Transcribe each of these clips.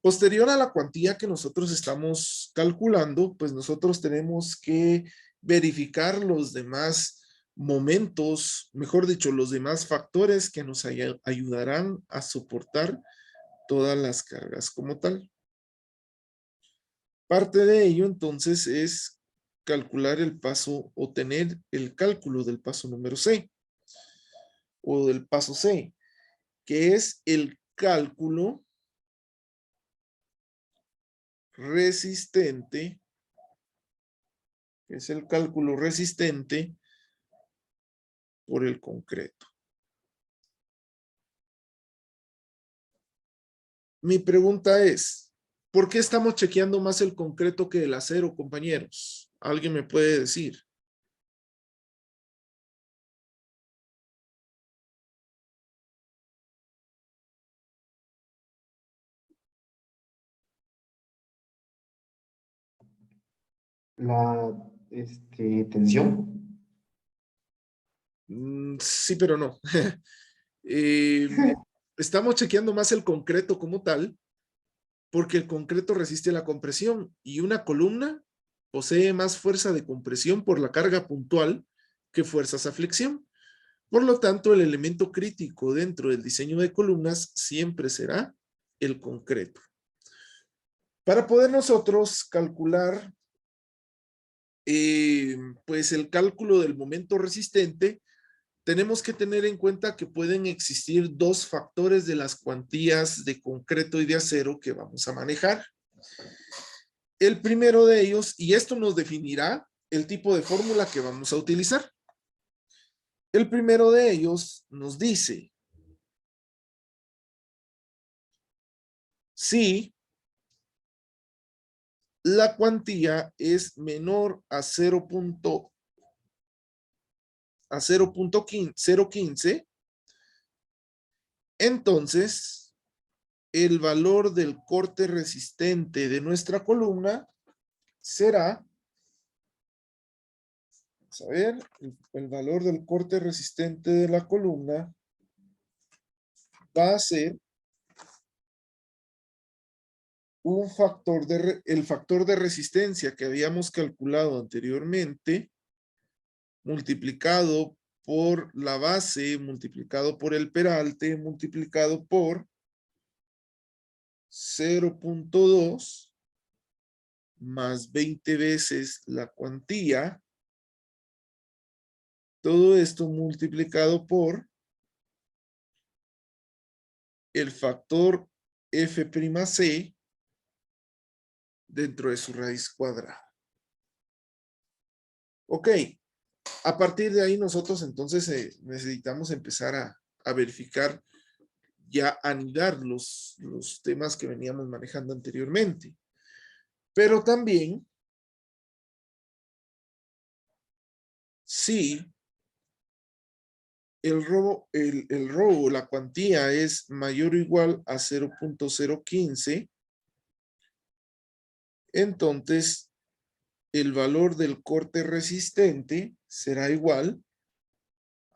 Posterior a la cuantía que nosotros estamos calculando, pues nosotros tenemos que verificar los demás momentos, mejor dicho, los demás factores que nos ayudarán a soportar todas las cargas como tal. Parte de ello entonces es calcular el paso o tener el cálculo del paso número C o del paso C, que es el cálculo resistente, por el concreto. Mi pregunta es, ¿por qué estamos chequeando más el concreto que el acero, compañeros? ¿Alguien me puede decir? La tensión. Sí, pero no. Eh, estamos chequeando más el concreto como tal, porque el concreto resiste la compresión y una columna posee más fuerza de compresión por la carga puntual que fuerzas a flexión. Por lo tanto, el elemento crítico dentro del diseño de columnas siempre será el concreto. Para poder nosotros calcular pues el cálculo del momento resistente, tenemos que tener en cuenta que pueden existir dos factores de las cuantías de concreto y de acero que vamos a manejar. El primero de ellos, y esto nos definirá el tipo de fórmula que vamos a utilizar. El primero de ellos nos dice, si la cuantía es menor a 0.015, entonces el valor del corte resistente de nuestra columna será, vamos a ver, el valor del corte resistente de la columna va a ser el factor de resistencia que habíamos calculado anteriormente, multiplicado por la base, multiplicado por el peralte, multiplicado por 0.2 más 20 veces la cuantía. Todo esto multiplicado por el factor F'C dentro de su raíz cuadrada. Ok, a partir de ahí nosotros entonces necesitamos empezar a verificar, ya anidar los temas que veníamos manejando anteriormente. Pero también, si el robo, la cuantía es mayor o igual a 0.015, entonces el valor del corte resistente será igual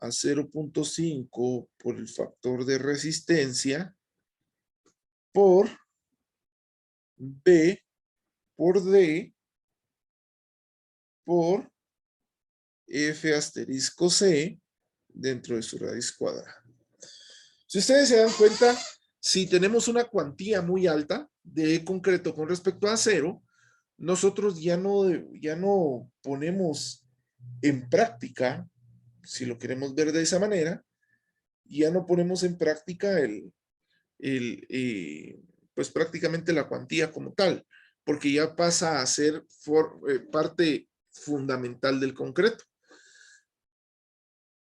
a 0.5 por el factor de resistencia por B por D por F asterisco C dentro de su raíz cuadrada. Si ustedes se dan cuenta, si tenemos una cuantía muy alta de concreto con respecto a acero, nosotros ya no ponemos en práctica, si lo queremos ver de esa manera, ya no ponemos en práctica pues prácticamente la cuantía como tal, porque ya pasa a ser parte fundamental del concreto.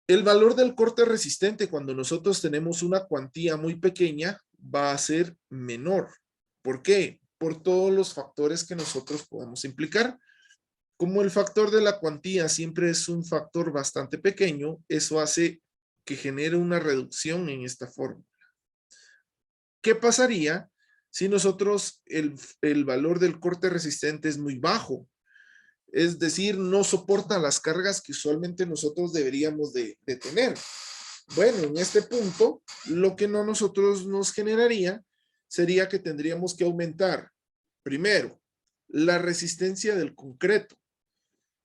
El valor del corte resistente cuando nosotros tenemos una cuantía muy pequeña va a ser menor. ¿Por qué? Por todos los factores que nosotros podemos implicar. Como el factor de la cuantía siempre es un factor bastante pequeño, eso hace que genere una reducción en esta fórmula. ¿Qué pasaría si nosotros el valor del corte resistente es muy bajo? Es decir, no soporta las cargas que usualmente nosotros deberíamos de tener. Bueno, en este punto, lo que nosotros nos generaría sería que tendríamos que aumentar, primero, la resistencia del concreto.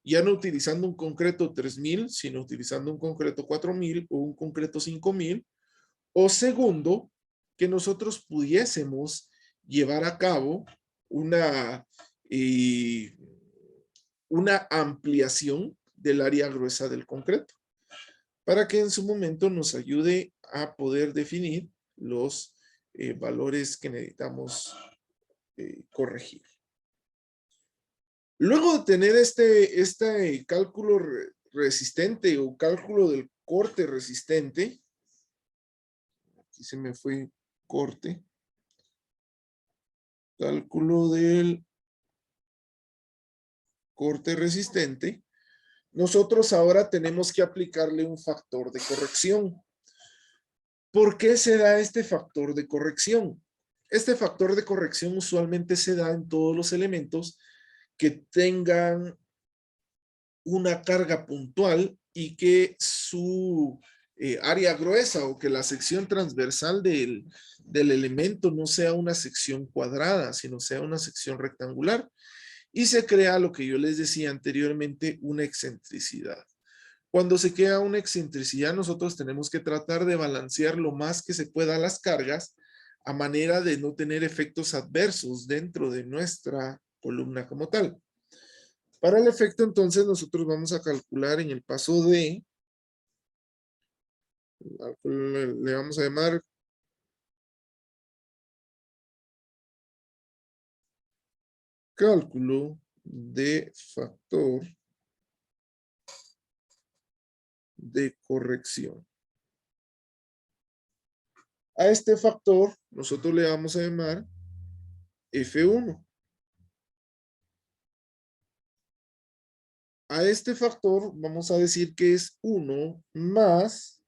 Ya no utilizando un concreto 3000, sino utilizando un concreto 4000 o un concreto 5000. O segundo, que nosotros pudiésemos llevar a cabo eh, una ampliación del área gruesa del concreto, para que en su momento nos ayude a poder definir los valores que necesitamos corregir. Luego de tener este cálculo resistente o cálculo del corte resistente, aquí se me fue corte, cálculo del corte resistente, nosotros ahora tenemos que aplicarle un factor de corrección. ¿Por qué se da este factor de corrección? Este factor de corrección usualmente se da en todos los elementos que tengan una carga puntual y que su área gruesa o que la sección transversal del elemento no sea una sección cuadrada, sino sea una sección rectangular. Y se crea lo que yo les decía anteriormente, una excentricidad. Cuando se crea una excentricidad, nosotros tenemos que tratar de balancear lo más que se pueda las cargas a manera de no tener efectos adversos dentro de nuestra columna como tal. Para el efecto, entonces, nosotros vamos a calcular en el paso D, le vamos a llamar cálculo de factor de corrección. A este factor nosotros le vamos a llamar F1. A este factor vamos a decir que es 1 más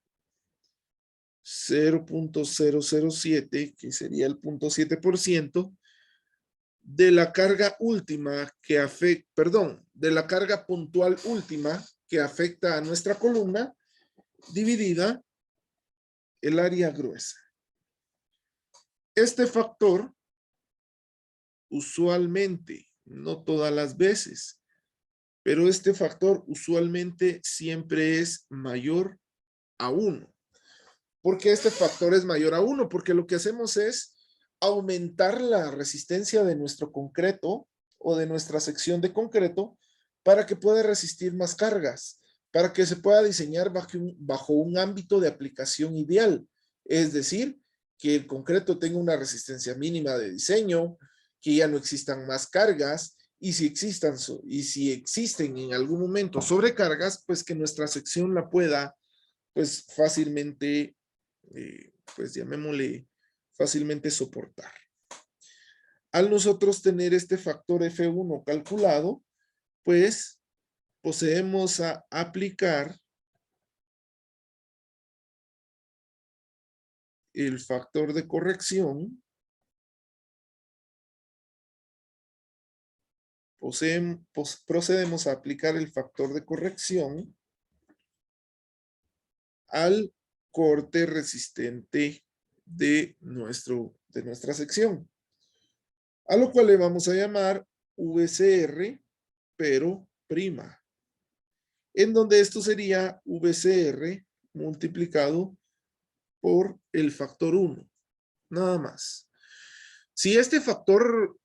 0.007, que sería el 0.7%, de la carga última que afecta, perdón, de la carga puntual última que afecta a nuestra columna, dividida el área gruesa. Este factor, usualmente, no todas las veces, pero este factor usualmente siempre es mayor a 1. ¿Por qué este factor es mayor a 1? Porque lo que hacemos es aumentar la resistencia de nuestro concreto o de nuestra sección de concreto para que pueda resistir más cargas, para que se pueda diseñar bajo un ámbito de aplicación ideal. Es decir, que el concreto tenga una resistencia mínima de diseño, que ya no existan más cargas, y si existen en algún momento sobrecargas, pues que nuestra sección la pueda pues fácilmente, pues llamémosle fácilmente soportar. Al nosotros tener este factor F1 calculado, pues procedemos a aplicar el factor de corrección. Procedemos a aplicar el factor de corrección al corte resistente de nuestra sección, a lo cual le vamos a llamar VCR, pero prima, en donde esto sería VCR multiplicado por el factor 1, nada más. Si este factor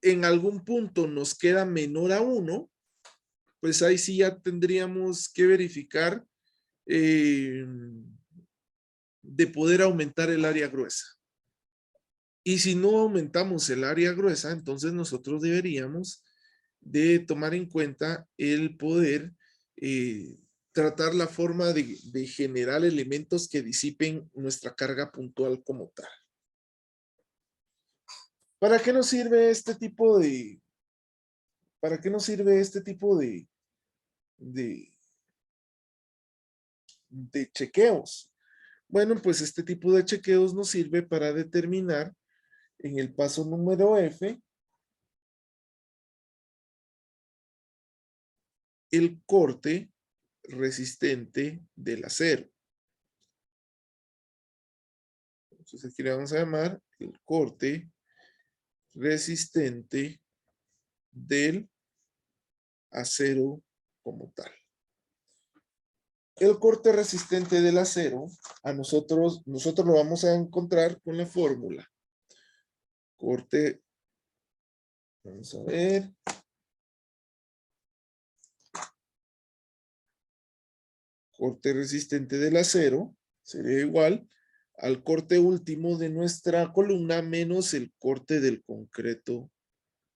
en algún punto nos queda menor a 1, pues ahí sí ya tendríamos que verificar de poder aumentar el área gruesa. Y si no aumentamos el área gruesa, entonces nosotros deberíamos de tomar en cuenta el poder tratar la forma de generar elementos que disipen nuestra carga puntual como tal. ¿Para qué nos sirve este tipo de, de chequeos? Bueno, pues este tipo de chequeos nos sirve para determinar en el paso número F el corte resistente del acero. Entonces aquí le vamos a llamar el corte resistente del acero como tal. El corte resistente del acero, nosotros lo vamos a encontrar con la fórmula. Corte, vamos a ver. Corte resistente del acero sería igual al corte último de nuestra columna menos el corte del concreto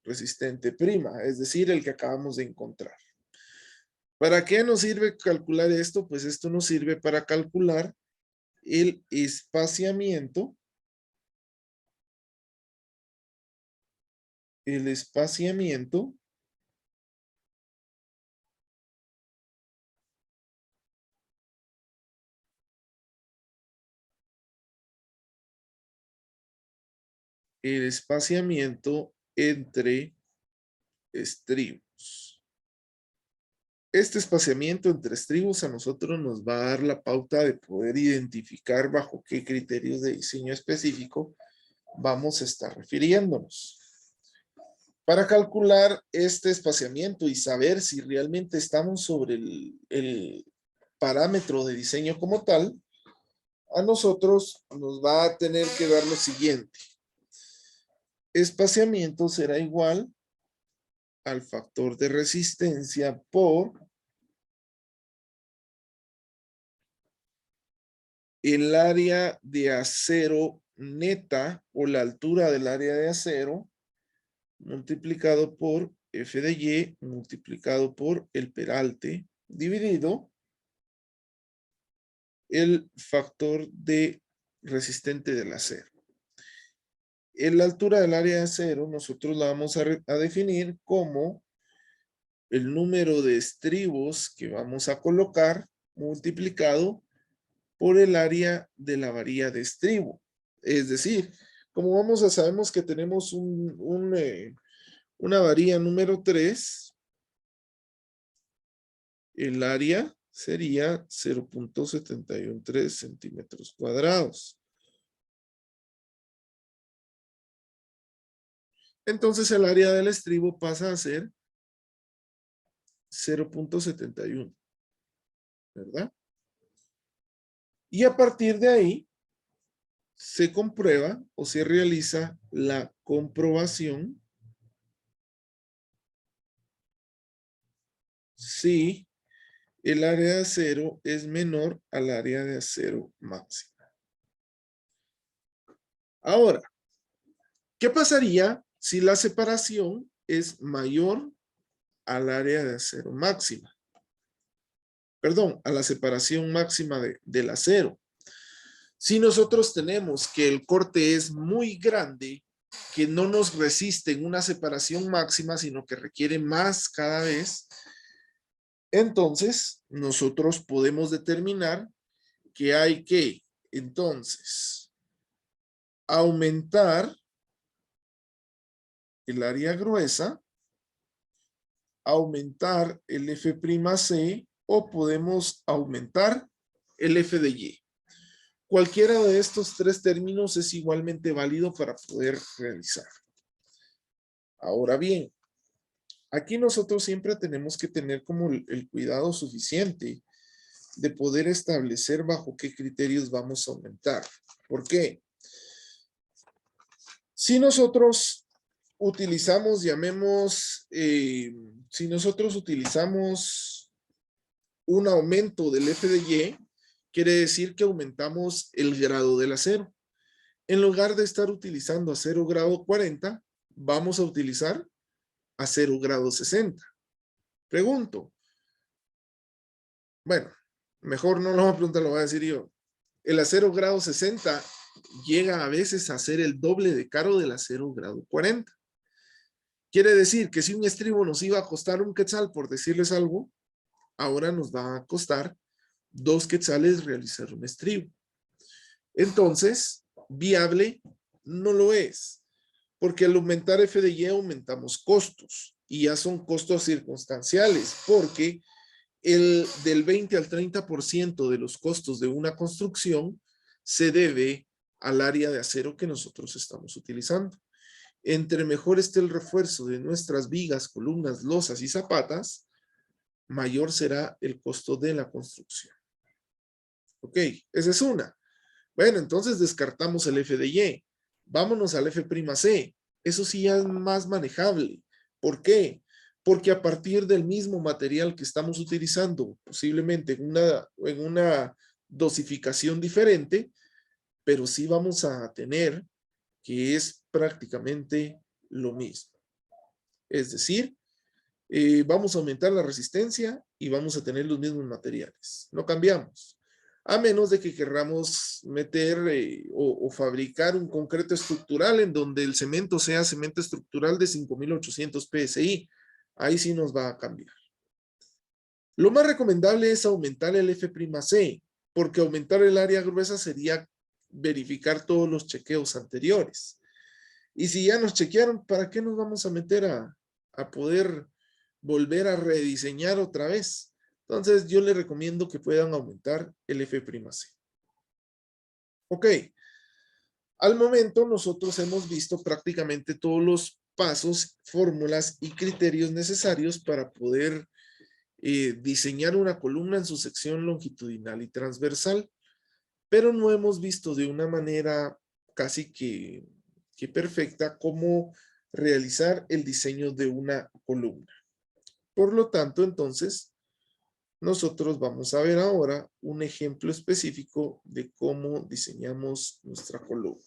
resistente prima, es decir, el que acabamos de encontrar. ¿Para qué nos sirve calcular esto? Pues esto nos sirve para calcular el espaciamiento entre estribos. Este espaciamiento entre estribos a nosotros nos va a dar la pauta de poder identificar bajo qué criterios de diseño específico vamos a estar refiriéndonos. Para calcular este espaciamiento y saber si realmente estamos sobre el parámetro de diseño como tal, a nosotros nos va a tener que dar lo siguiente. Espaciamiento será igual al factor de resistencia por el área de acero neta o la altura del área de acero multiplicado por F de Y multiplicado por el peralte dividido el factor de resistente del acero. En la altura del área de acero nosotros la vamos a definir como el número de estribos que vamos a colocar multiplicado por el área de la varilla de estribo. Es decir, como sabemos que tenemos una varilla número 3, el área sería 0.713 centímetros cuadrados. Entonces el área del estribo pasa a ser 0.71, ¿verdad? Y a partir de ahí se comprueba o se realiza la comprobación si el área de acero es menor al área de acero máxima. Ahora, ¿qué pasaría si la separación es mayor al área de acero máxima? Perdón, a la separación máxima del acero. Si nosotros tenemos que el corte es muy grande, que no nos resiste en una separación máxima, sino que requiere más cada vez, entonces nosotros podemos determinar que hay que, entonces, aumentar el área gruesa, aumentar el F'C o podemos aumentar el F de Y. Cualquiera de estos tres términos es igualmente válido para poder realizar. Ahora bien, aquí nosotros siempre tenemos que tener como el cuidado suficiente de poder establecer bajo qué criterios vamos a aumentar. ¿Por qué? Si nosotros utilizamos, si nosotros utilizamos un aumento del F de Y, quiere decir que aumentamos el grado del acero. En lugar de estar utilizando acero grado 40, vamos a utilizar acero grado 60. Pregunto. Bueno, mejor no lo voy a preguntar, lo voy a decir yo. El acero grado 60 llega a veces a ser el doble de caro del acero grado 40. Quiere decir que si un estribo nos iba a costar un quetzal, por decirles algo, ahora nos va a costar 2 quetzales realizar un estribo. Entonces, viable no lo es, porque al aumentar F de Y aumentamos costos, y ya son costos circunstanciales, porque del 20 al 30% de los costos de una construcción se debe al área de acero que nosotros estamos utilizando. Entre mejor esté el refuerzo de nuestras vigas, columnas, losas y zapatas, mayor será el costo de la construcción. Ok, esa es una. Bueno, entonces descartamos el F de Y. Vámonos al F'(C). Eso sí ya es más manejable. ¿Por qué? Porque a partir del mismo material que estamos utilizando, posiblemente en una dosificación diferente, pero sí vamos a tener que es prácticamente lo mismo. Es decir, vamos a aumentar la resistencia y vamos a tener los mismos materiales. No cambiamos. A menos de que querramos meter o fabricar un concreto estructural en donde el cemento sea cemento estructural de 5.800 PSI. Ahí sí nos va a cambiar. Lo más recomendable es aumentar el F'(C), porque aumentar el área gruesa sería verificar todos los chequeos anteriores. Y si ya nos chequearon, ¿para qué nos vamos a meter a poder volver a rediseñar otra vez? Entonces, yo les recomiendo que puedan aumentar el F'(C). Ok. Al momento, nosotros hemos visto prácticamente todos los pasos, fórmulas y criterios necesarios para poder diseñar una columna en su sección longitudinal y transversal, pero no hemos visto de una manera casi que perfecta cómo realizar el diseño de una columna. Por lo tanto, entonces, nosotros vamos a ver ahora un ejemplo específico de cómo diseñamos nuestra columna,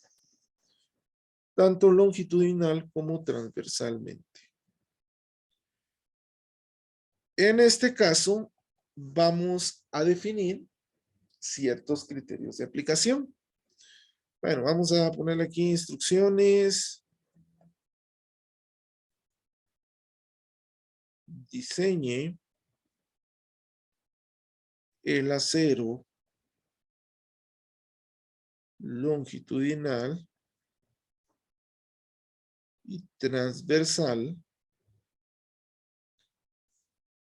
tanto longitudinal como transversalmente. En este caso, vamos a definir ciertos criterios de aplicación. Bueno, vamos a ponerle aquí instrucciones. Diseñe el acero longitudinal y transversal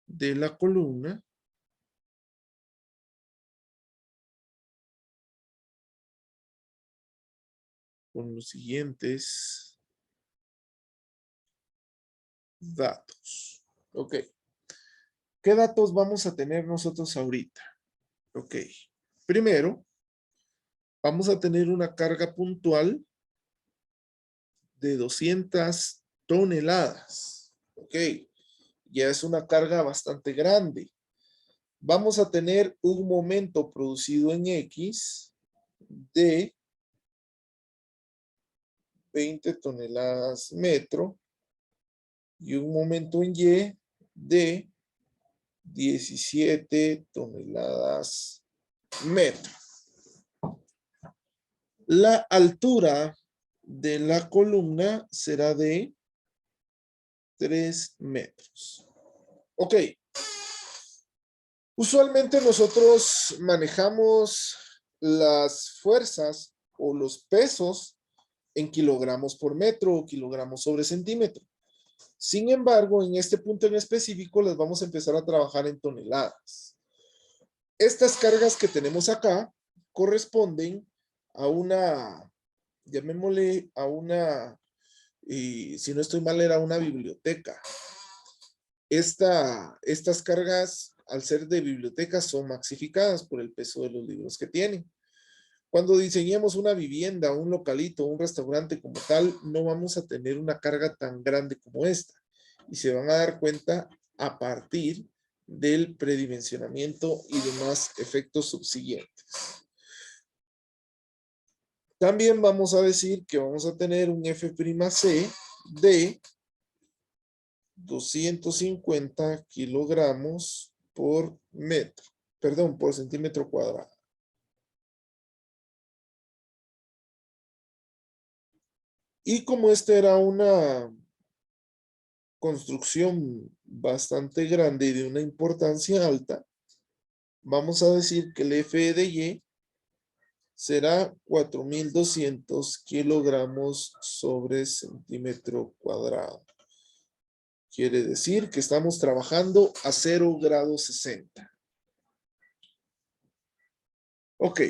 de la columna con los siguientes datos. Ok. ¿Qué datos vamos a tener nosotros ahorita? Ok. Primero, vamos a tener una carga puntual de 200 toneladas. Ok. Ya es una carga bastante grande. Vamos a tener un momento producido en X de 20 toneladas metro y un momento en Y de 17 toneladas metro. La altura de la columna será de 3 metros. Ok. Usualmente nosotros manejamos las fuerzas o los pesos en kilogramos por metro o kilogramos sobre centímetro. Sin embargo, en este punto en específico, las vamos a empezar a trabajar en toneladas. Estas cargas que tenemos acá corresponden a una, llamémosle a una, si no estoy mal, era una biblioteca. Estas cargas, al ser de biblioteca, son maxificadas por el peso de los libros que tienen. Cuando diseñemos una vivienda, un localito, un restaurante como tal, no vamos a tener una carga tan grande como esta. Y se van a dar cuenta a partir del predimensionamiento y demás efectos subsiguientes. También vamos a decir que vamos a tener un F'(C) de 250 kilogramos por metro, perdón, por centímetro cuadrado. Y como esta era una construcción bastante grande y de una importancia alta, vamos a decir que el F de Y será 4.200 kilogramos sobre centímetro cuadrado. Quiere decir que estamos trabajando a 0 grados 60. Ok.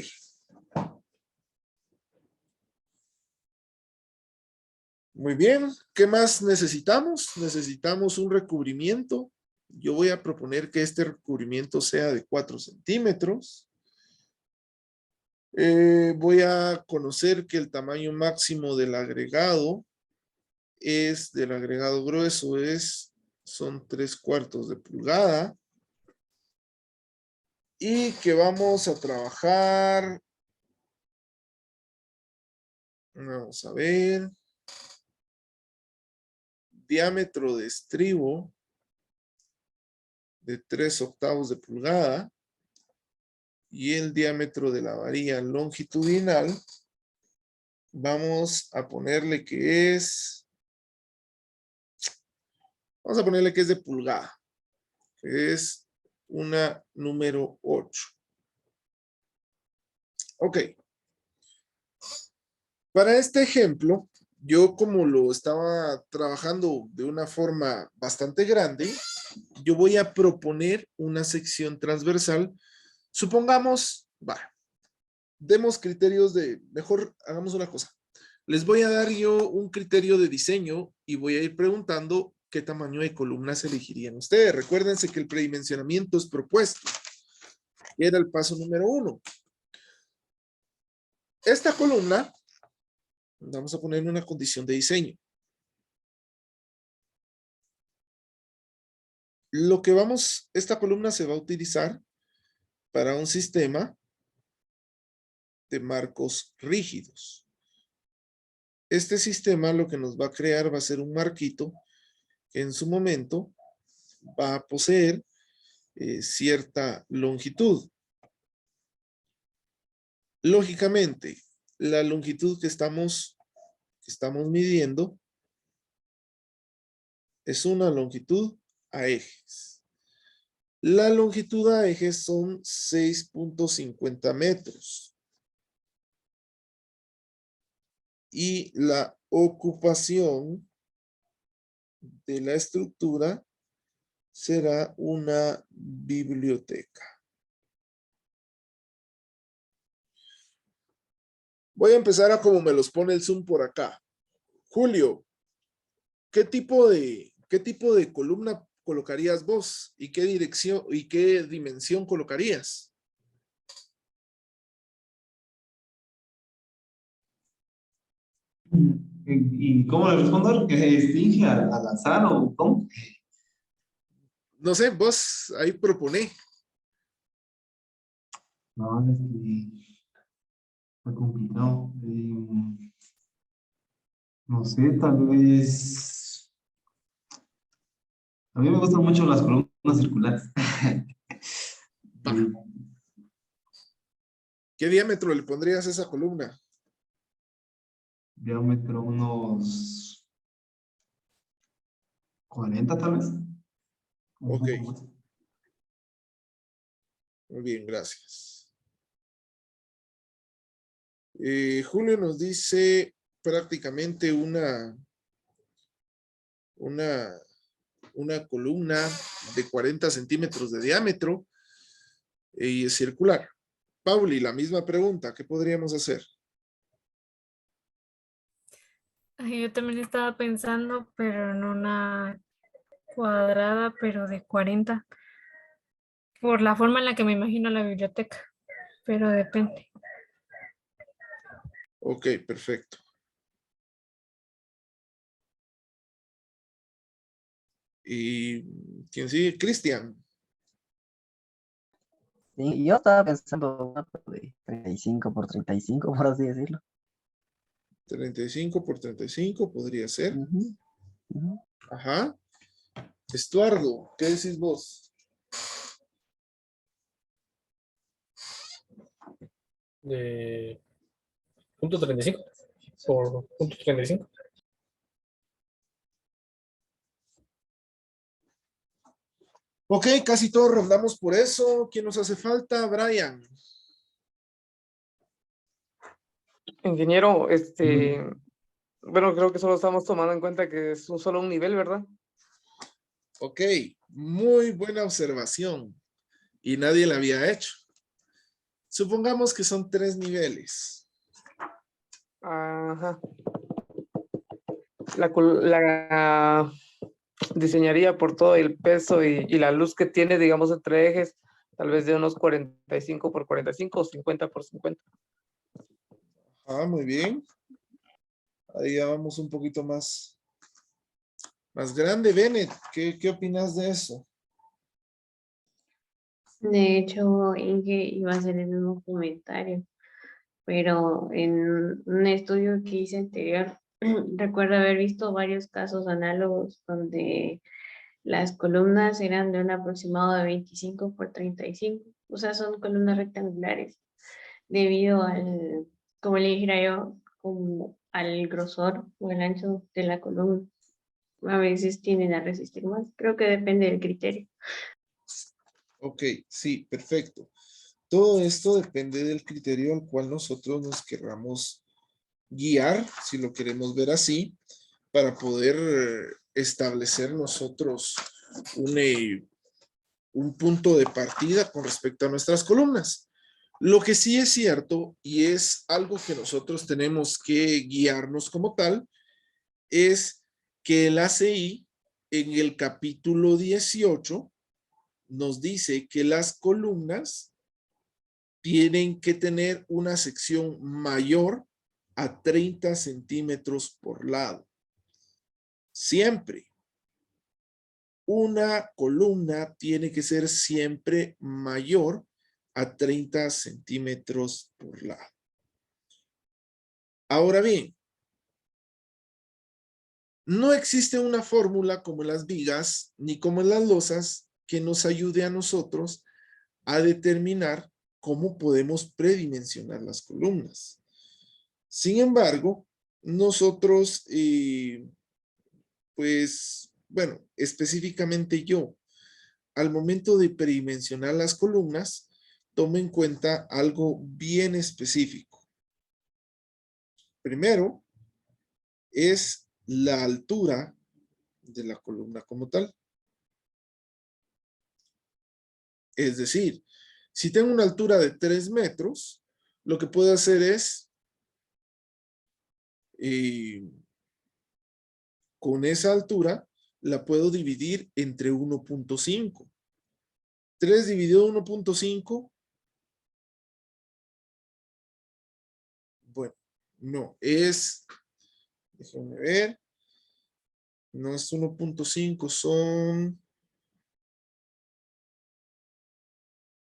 Muy bien. ¿Qué más necesitamos? Necesitamos un recubrimiento. Yo voy a proponer que este recubrimiento sea de 4 centímetros. Voy a conocer que el tamaño máximo del agregado grueso son 3/4 de pulgada. Y que vamos a trabajar, vamos a ver, diámetro de estribo de 3/8 de pulgada y el diámetro de la varilla longitudinal, vamos a ponerle que es de pulgada, que es una número 8. Ok. Para este ejemplo, yo como lo estaba trabajando de una forma bastante grande, yo voy a proponer una sección transversal. Supongamos, demos criterios mejor hagamos una cosa. Les voy a dar yo un criterio de diseño y voy a ir preguntando qué tamaño de columnas elegirían ustedes. Recuérdense que el predimensionamiento es propuesto. Era el paso número 1. Esta columna, vamos a poner una condición de diseño. Esta columna se va a utilizar para un sistema de marcos rígidos. Este sistema lo que nos va a crear va a ser un marquito que en su momento va a poseer cierta longitud. Lógicamente, la longitud que estamos midiendo es una longitud a ejes. La longitud a ejes son 6.50 metros. Y la ocupación de la estructura será una biblioteca. Voy a empezar a como me los pone el Zoom por acá. Julio, ¿qué tipo de columna colocarías vos? ¿Y qué dirección y qué dimensión colocarías? ¿Y cómo le respondo? ¿Que se extingue al azar o cómo? No sé, vos ahí proponé. No, es que está complicado. No sé, tal vez. A mí me gustan mucho las columnas circulares. Va. ¿Qué diámetro le pondrías a esa columna? Diámetro unos 40 tal vez. Un Ok, poco más. muy bien, gracias. Julio nos dice prácticamente una columna de 40 centímetros de diámetro y es circular. Pauli, la misma pregunta, ¿qué podríamos hacer? Ay, yo también estaba pensando, pero en una cuadrada, pero de 40, por la forma en la que me imagino la biblioteca, pero depende. Ok, perfecto. ¿Y quién sigue? Cristian. Sí, yo estaba pensando una de 35 por 35, por así decirlo. 35 por 35 podría ser. Ujú, ujú. Ajá. Estuardo, ¿qué decís vos? De punto 35 por punto 35. Ok, casi todos rondamos por eso. ¿Quién nos hace falta? Brian. Ingeniero, bueno, creo que solo estamos tomando en cuenta que es solo un nivel, ¿verdad? Ok, muy buena observación. Y nadie la había hecho. Supongamos que son 3 niveles. Ajá. la diseñaría por todo el peso y la luz que tiene, digamos, entre ejes, tal vez de unos 45 por 45 o 50 por 50. Ah, muy bien. Ahí ya vamos un poquito más grande. Bennett, ¿qué opinas de eso? De hecho, Inge iba a hacer el mismo comentario, pero en un estudio que hice anterior, recuerdo haber visto varios casos análogos donde las columnas eran de un aproximado de 25 por 35, o sea, son columnas rectangulares, debido al, como le dijera yo, como al grosor o el ancho de la columna. A veces tienden a resistir más, creo que depende del criterio. Ok, sí, perfecto. Todo esto depende del criterio al cual nosotros nos querramos guiar, si lo queremos ver así, para poder establecer nosotros un punto de partida con respecto a nuestras columnas. Lo que sí es cierto, y es algo que nosotros tenemos que guiarnos como tal, es que el ACI en el capítulo 18 nos dice que las columnas tienen que tener una sección mayor a 30 centímetros por lado. Siempre. Una columna tiene que ser siempre mayor a 30 centímetros por lado. Ahora bien, no existe una fórmula como en las vigas ni como en las losas que nos ayude a nosotros a determinar cómo podemos predimensionar las columnas. Sin embargo, nosotros, pues, bueno, específicamente yo, al momento de predimensionar las columnas, tomo en cuenta algo bien específico. Primero, es la altura de la columna como tal. Es decir, si tengo una altura de 3 metros, lo que puedo hacer es, con esa altura, la puedo dividir entre 1.5. 3 dividido 1.5. Bueno, no, déjenme ver, no es 1.5,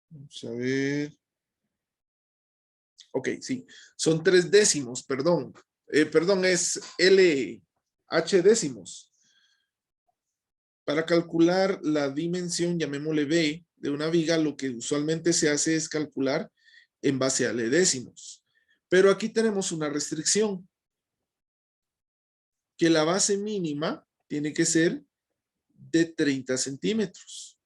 vamos a ver. Ok, sí, son 3 décimos, perdón. Perdón, es LH décimos. Para calcular la dimensión, llamémosle B, de una viga, lo que usualmente se hace es calcular en base a décimos. Pero aquí tenemos una restricción, que la base mínima tiene que ser de 30 centímetros.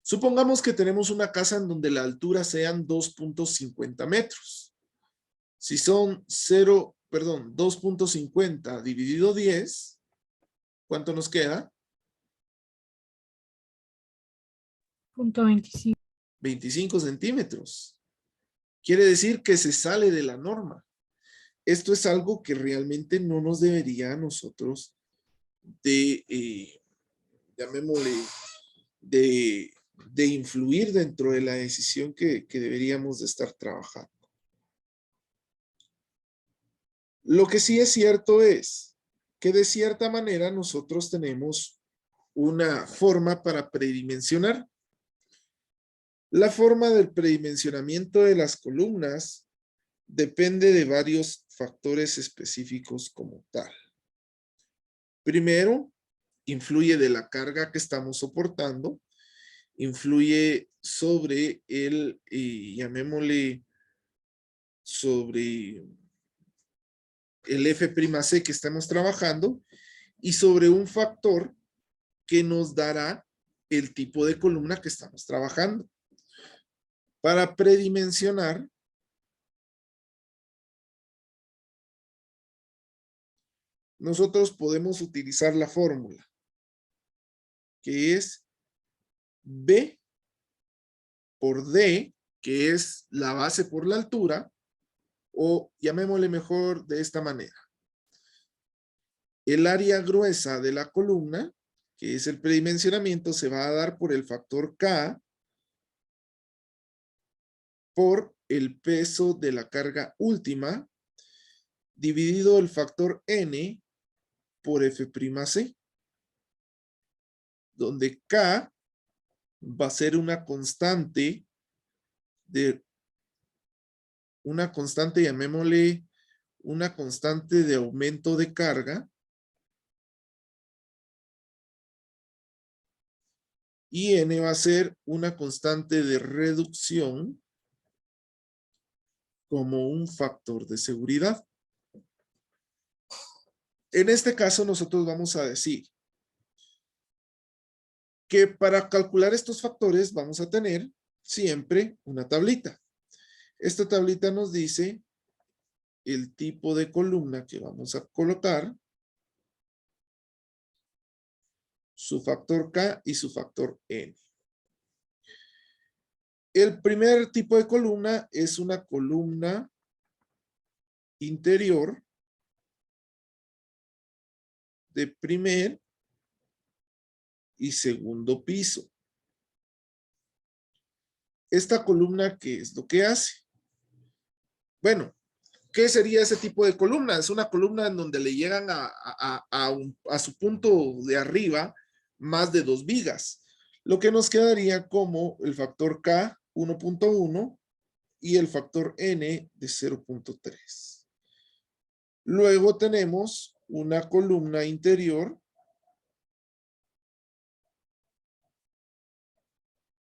Supongamos que tenemos una casa en donde la altura sean 2.50 metros. Si son 2.50 dividido 10, ¿cuánto nos queda? 0.25. 25 centímetros. Quiere decir que se sale de la norma. Esto es algo que realmente no nos debería a nosotros llamémosle, de influir dentro de la decisión que deberíamos de estar trabajando. Lo que sí es cierto es que de cierta manera nosotros tenemos una forma para predimensionar. La forma del predimensionamiento de las columnas depende de varios factores específicos como tal. Primero, influye de la carga que estamos soportando, influye sobre llamémosle, sobre el F'C que estamos trabajando y sobre un factor que nos dará el tipo de columna que estamos trabajando. Para predimensionar, nosotros podemos utilizar la fórmula, que es B por D, que es la base por la altura, o llamémosle mejor de esta manera. el área gruesa de la columna, que es el predimensionamiento, se va a dar por el factor K por el peso de la carga última, dividido el factor N por F'C, donde K va a ser una constante llamémosle una constante de aumento de carga, y N va a ser una constante de reducción como un factor de seguridad. En este caso nosotros vamos a decir que para calcular estos factores vamos a tener siempre una tablita. Esta tablita nos dice el tipo de columna que vamos a colocar, su factor K y su factor N. El primer tipo de columna es una columna interior de primer y segundo piso. Esta columna, ¿qué es lo que hace? Bueno, ¿qué sería ese tipo de columna? Es una columna en donde le llegan a su punto de arriba más de 2 vigas. Lo que nos quedaría como el factor K 1.1 y el factor N de 0.3. Luego tenemos una columna interior.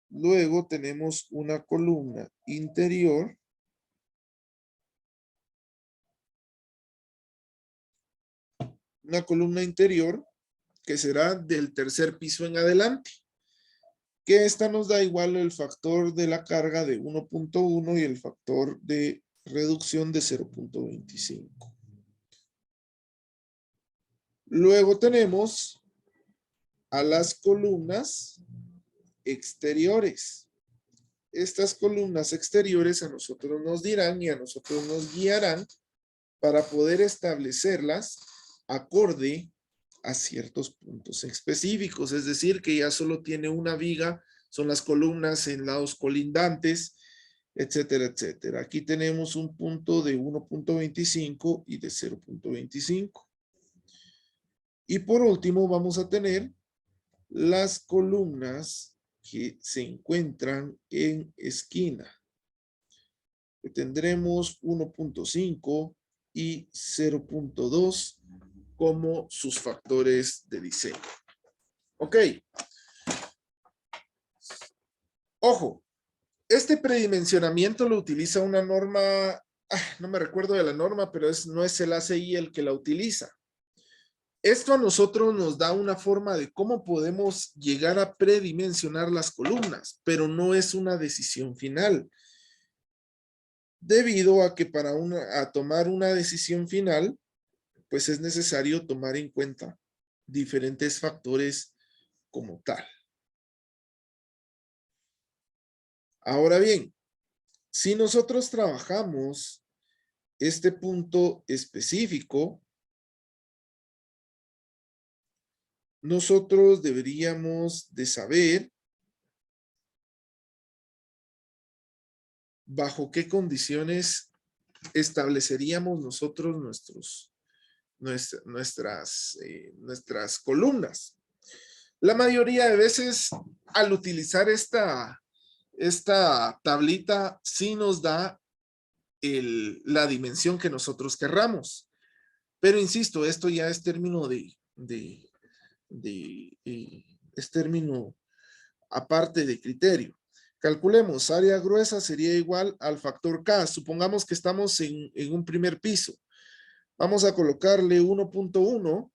Luego tenemos una columna interior. Una columna interior que será del tercer piso en adelante. Que esta nos da igual el factor de la carga de 1.1 y el factor de reducción de 0.25. Luego tenemos a las columnas exteriores. Estas columnas exteriores a nosotros nos dirán y a nosotros nos guiarán para poder establecerlas acorde a ciertos puntos específicos, es decir, que ya solo tiene una viga, son las columnas en lados colindantes, etcétera, etcétera. Aquí tenemos un punto de 1.25 y de 0.25. Y por último vamos a tener las columnas que se encuentran en esquina. Que tendremos 1.5 y 0.2 como sus factores de diseño. Ok. Ojo, este predimensionamiento lo utiliza una norma, no me recuerdo de la norma, pero no es el ACI el que la utiliza. Esto a nosotros nos da una forma de cómo podemos llegar a predimensionar las columnas, pero no es una decisión final. Debido a que para tomar una decisión final, pues es necesario tomar en cuenta diferentes factores como tal. Ahora bien, si nosotros trabajamos este punto específico, nosotros deberíamos de saber bajo qué condiciones estableceríamos nosotros nuestras columnas. La mayoría de veces al utilizar esta tablita sí nos da la dimensión que nosotros querramos. Pero insisto, esto ya es término es término aparte de criterio. Calculemos, área gruesa sería igual al factor K. Supongamos que estamos en un primer piso. Vamos a colocarle 1.1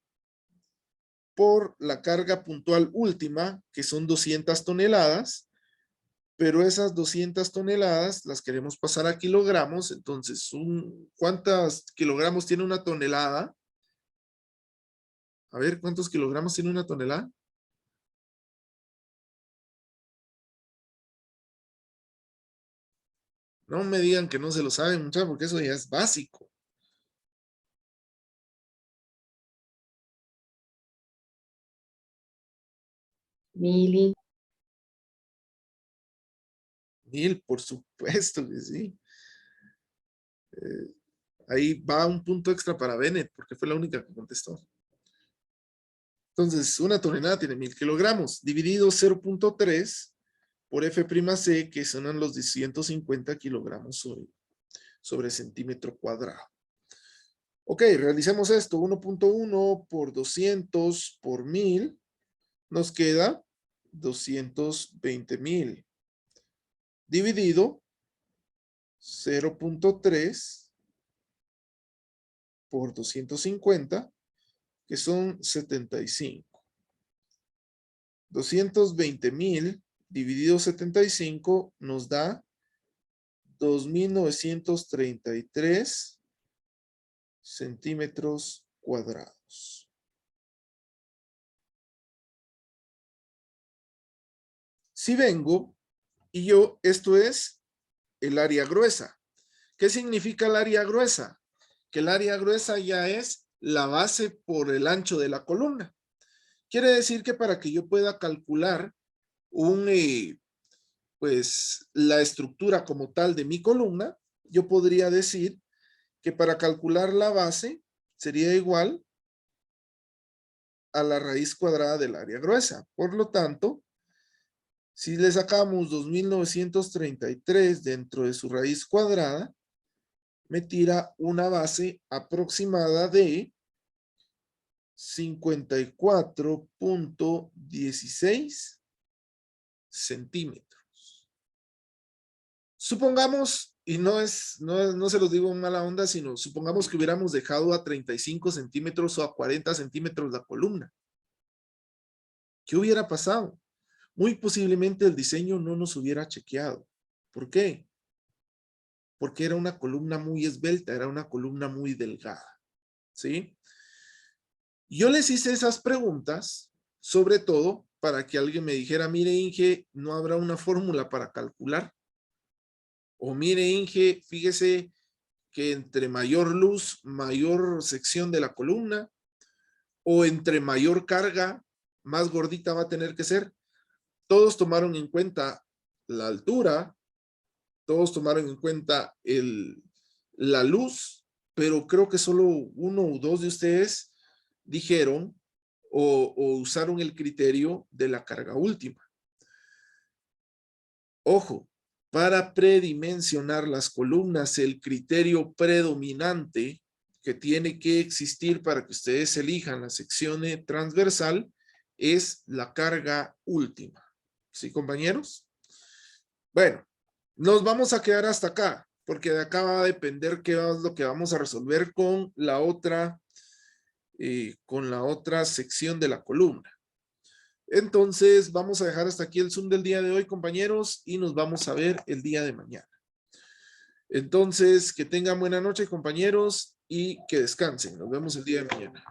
por la carga puntual última, que son 200 toneladas, pero esas 200 toneladas las queremos pasar a kilogramos, entonces, ¿cuántos kilogramos tiene una tonelada? A ver, ¿cuántos kilogramos tiene una tonelada? No me digan que no se lo saben, muchachos, porque eso ya es básico. Mili. 1000, por supuesto que sí. Ahí va un punto extra para Bennett, porque fue la única que contestó. Entonces, una tonelada tiene 1000 kilogramos, dividido 0.3 por F'(C), que son los 150 kilogramos sobre centímetro cuadrado. Ok, realicemos esto. 1.1 por 200 por 1000, nos queda 220,000. Dividido 0.3 por 250, que son 75. 220,000 dividido 75 nos da 2,933 centímetros cuadrados. Si vengo y esto es el área gruesa. ¿Qué significa el área gruesa? Que el área gruesa ya es la base por el ancho de la columna. Quiere decir que para que yo pueda calcular la estructura como tal de mi columna, yo podría decir que para calcular la base sería igual a la raíz cuadrada del área gruesa. Por lo tanto, si le sacamos 2,933 dentro de su raíz cuadrada, me tira una base aproximada de 54.16 centímetros. Supongamos, y no se los digo en mala onda, sino supongamos que hubiéramos dejado a 35 centímetros o a 40 centímetros la columna. ¿Qué hubiera pasado? Muy posiblemente el diseño no nos hubiera chequeado. ¿Por qué? Porque era una columna muy esbelta, era una columna muy delgada. ¿Sí? Yo les hice esas preguntas, sobre todo para que alguien me dijera, mire Inge, no habrá una fórmula para calcular. O mire Inge, fíjese que entre mayor luz, mayor sección de la columna, o entre mayor carga, más gordita va a tener que ser. Todos tomaron en cuenta la altura, todos tomaron en cuenta la luz, pero creo que solo uno o dos de ustedes dijeron o usaron el criterio de la carga última. Ojo, para predimensionar las columnas, el criterio predominante que tiene que existir para que ustedes elijan la sección transversal es la carga última. ¿Sí, compañeros? Bueno, nos vamos a quedar hasta acá, porque de acá va a depender qué es lo que vamos a resolver con la otra sección de la columna. Entonces, vamos a dejar hasta aquí el Zoom del día de hoy, compañeros, y nos vamos a ver el día de mañana. Entonces, que tengan buena noche, compañeros, y que descansen. Nos vemos el día de mañana.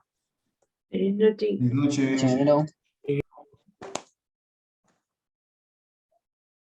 Feliz noche. Buenas noches. Chao.